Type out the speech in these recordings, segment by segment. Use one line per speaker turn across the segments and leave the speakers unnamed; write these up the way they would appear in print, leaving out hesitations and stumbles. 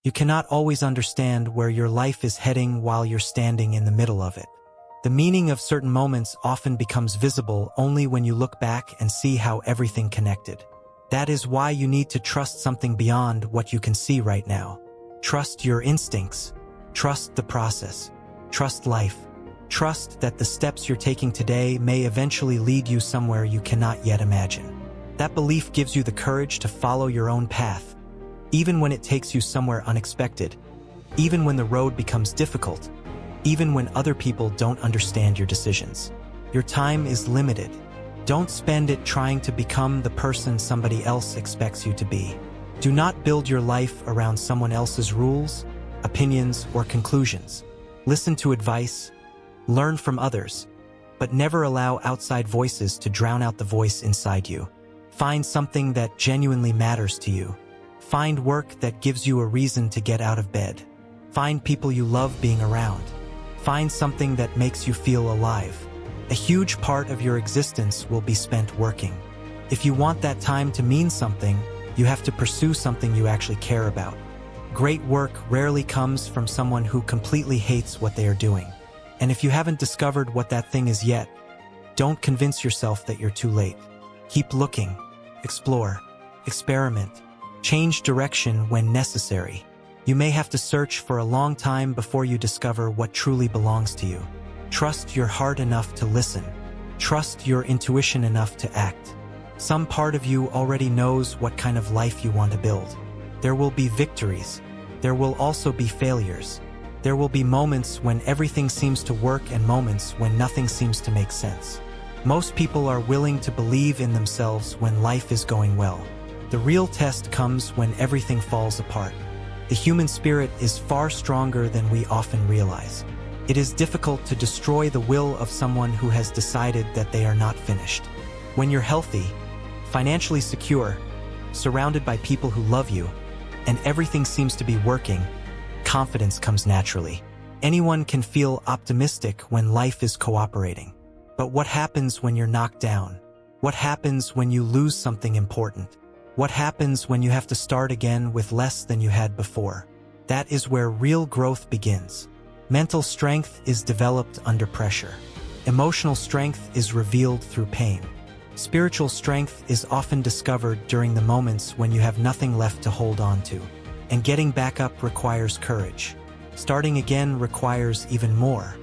You cannot always understand where your life is heading while you're standing in the middle of it. The meaning of certain moments often becomes visible only when you look back and see how everything connected. That is why you need to trust something beyond what you can see right now. Trust your instincts. Trust the process. Trust life. Trust that the steps you're taking today may eventually lead you somewhere you cannot yet imagine. That belief gives you the courage to follow your own path, even when it takes you somewhere unexpected, even when the road becomes difficult, even when other people don't understand your decisions. Your time is limited. Don't spend it trying to become the person somebody else expects you to be. Do not build your life around someone else's rules, opinions, or conclusions. Listen to advice, learn from others, but never allow outside voices to drown out the voice inside you. Find something that genuinely matters to you. Find work that gives you a reason to get out of bed. Find people you love being around. Find something that makes you feel alive. A huge part of your existence will be spent working. If you want that time to mean something, you have to pursue something you actually care about. Great work rarely comes from someone who completely hates what they are doing. And if you haven't discovered what that thing is yet, don't convince yourself that you're too late. Keep looking, explore, experiment, change direction when necessary. You may have to search for a long time before you discover what truly belongs to you. Trust your heart enough to listen. Trust your intuition enough to act. Some part of you already knows what kind of life you want to build. There will be victories. There will also be failures. There will be moments when everything seems to work and moments when nothing seems to make sense. Most people are willing to believe in themselves when life is going well. The real test comes when everything falls apart. The human spirit is far stronger than we often realize. It is difficult to destroy the will of someone who has decided that they are not finished. When you're healthy, financially secure, surrounded by people who love you, and everything seems to be working, confidence comes naturally. Anyone can feel optimistic when life is cooperating. But what happens when you're knocked down? What happens when you lose something important? What happens when you have to start again with less than you had before? That is where real growth begins. Mental strength is developed under pressure. Emotional strength is revealed through pain. Spiritual strength is often discovered during the moments when you have nothing left to hold on to. And getting back up requires courage. Starting again requires even more.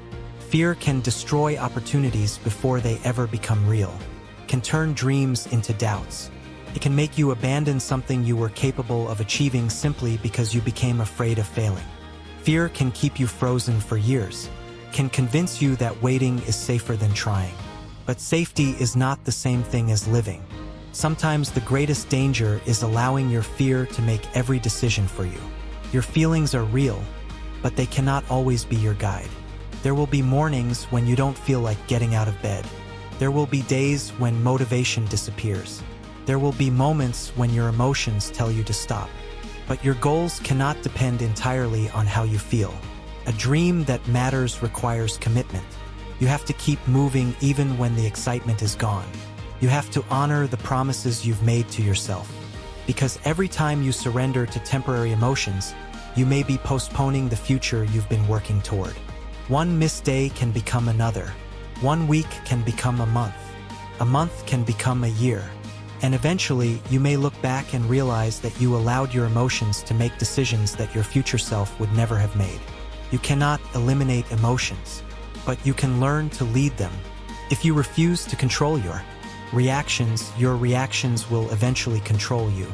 Fear can destroy opportunities before they ever become real. Can turn dreams into doubts. It can make you abandon something you were capable of achieving simply because you became afraid of failing. Fear can keep you frozen for years, can convince you that waiting is safer than trying. But safety is not the same thing as living. Sometimes the greatest danger is allowing your fear to make every decision for you. Your feelings are real, but they cannot always be your guide. There will be mornings when you don't feel like getting out of bed. There will be days when motivation disappears. There will be moments when your emotions tell you to stop. But your goals cannot depend entirely on how you feel. A dream that matters requires commitment. You have to keep moving even when the excitement is gone. You have to honor the promises you've made to yourself. Because every time you surrender to temporary emotions, you may be postponing the future you've been working toward. One missed day can become another. 1 week can become a month. A month can become a year. And eventually, you may look back and realize that you allowed your emotions to make decisions that your future self would never have made. You cannot eliminate emotions, but you can learn to lead them. If you refuse to control your reactions will eventually control you.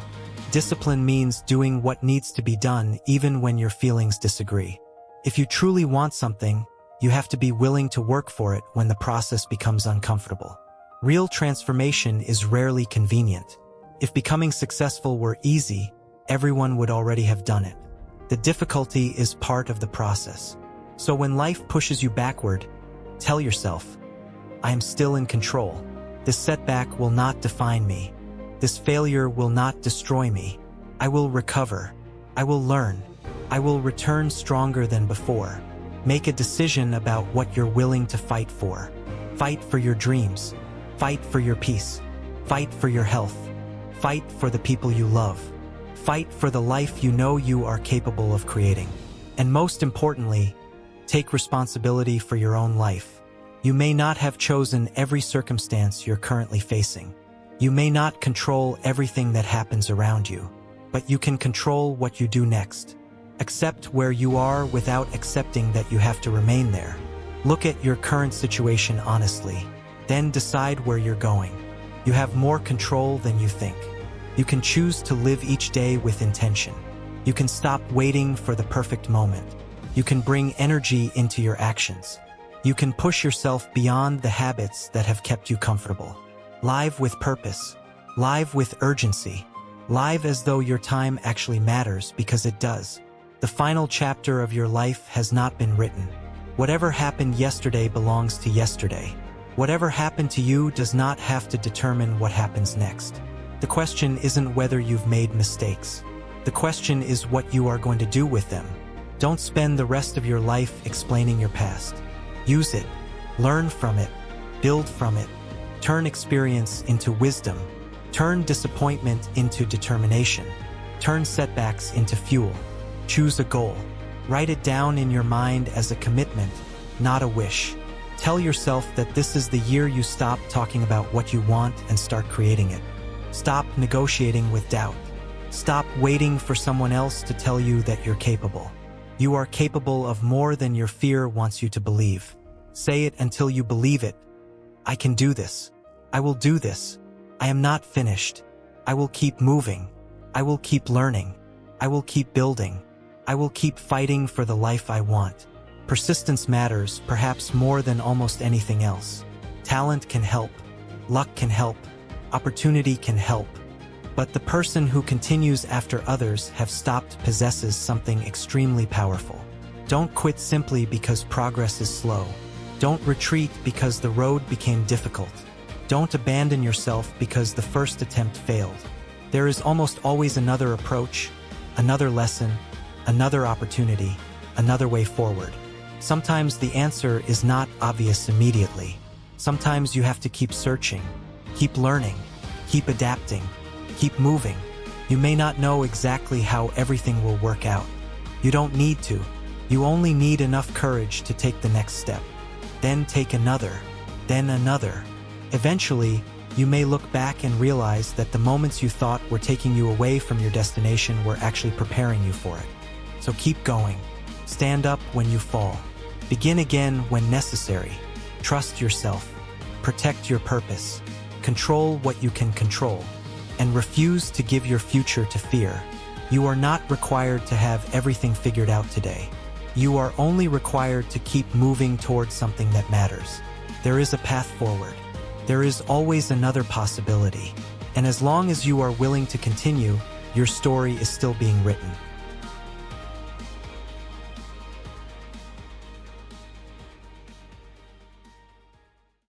Discipline means doing what needs to be done even when your feelings disagree. If you truly want something, you have to be willing to work for it when the process becomes uncomfortable. Real transformation is rarely convenient. If becoming successful were easy, everyone would already have done it. The difficulty is part of the process. So when life pushes you backward, tell yourself, I am still in control. This setback will not define me. This failure will not destroy me. I will recover. I will learn. I will return stronger than before. Make a decision about what you're willing to fight for. Fight for your dreams. Fight for your peace. Fight for your health. Fight for the people you love. Fight for the life you know you are capable of creating. And most importantly, take responsibility for your own life. You may not have chosen every circumstance you're currently facing. You may not control everything that happens around you, but you can control what you do next. Accept where you are without accepting that you have to remain there. Look at your current situation honestly, then decide where you're going. You have more control than you think. You can choose to live each day with intention. You can stop waiting for the perfect moment. You can bring energy into your actions. You can push yourself beyond the habits that have kept you comfortable. Live with purpose. Live with urgency. Live as though your time actually matters, because it does. The final chapter of your life has not been written. Whatever happened yesterday belongs to yesterday. Whatever happened to you does not have to determine what happens next. The question isn't whether you've made mistakes. The question is what you are going to do with them. Don't spend the rest of your life explaining your past. Use it. Learn from it. Build from it. Turn experience into wisdom. Turn disappointment into determination. Turn setbacks into fuel. Choose a goal. Write it down in your mind as a commitment, not a wish. Tell yourself that this is the year you stop talking about what you want and start creating it. Stop negotiating with doubt. Stop waiting for someone else to tell you that you're capable. You are capable of more than your fear wants you to believe. Say it until you believe it. I can do this. I will do this. I am not finished. I will keep moving. I will keep learning. I will keep building. I will keep fighting for the life I want. Persistence matters, perhaps more than almost anything else. Talent can help. Luck can help. Opportunity can help. But the person who continues after others have stopped possesses something extremely powerful. Don't quit simply because progress is slow. Don't retreat because the road became difficult. Don't abandon yourself because the first attempt failed. There is almost always another approach, another lesson, another opportunity, another way forward. Sometimes the answer is not obvious immediately. Sometimes you have to keep searching, keep learning, keep adapting, keep moving. You may not know exactly how everything will work out. You don't need to. You only need enough courage to take the next step. Then take another, then another. Eventually, you may look back and realize that the moments you thought were taking you away from your destination were actually preparing you for it. So keep going. Stand up when you fall. Begin again when necessary. Trust yourself. Protect your purpose. Control what you can control. And refuse to give your future to fear. You are not required to have everything figured out today. You are only required to keep moving towards something that matters. There is a path forward. There is always another possibility. And as long as you are willing to continue, your story is still being written.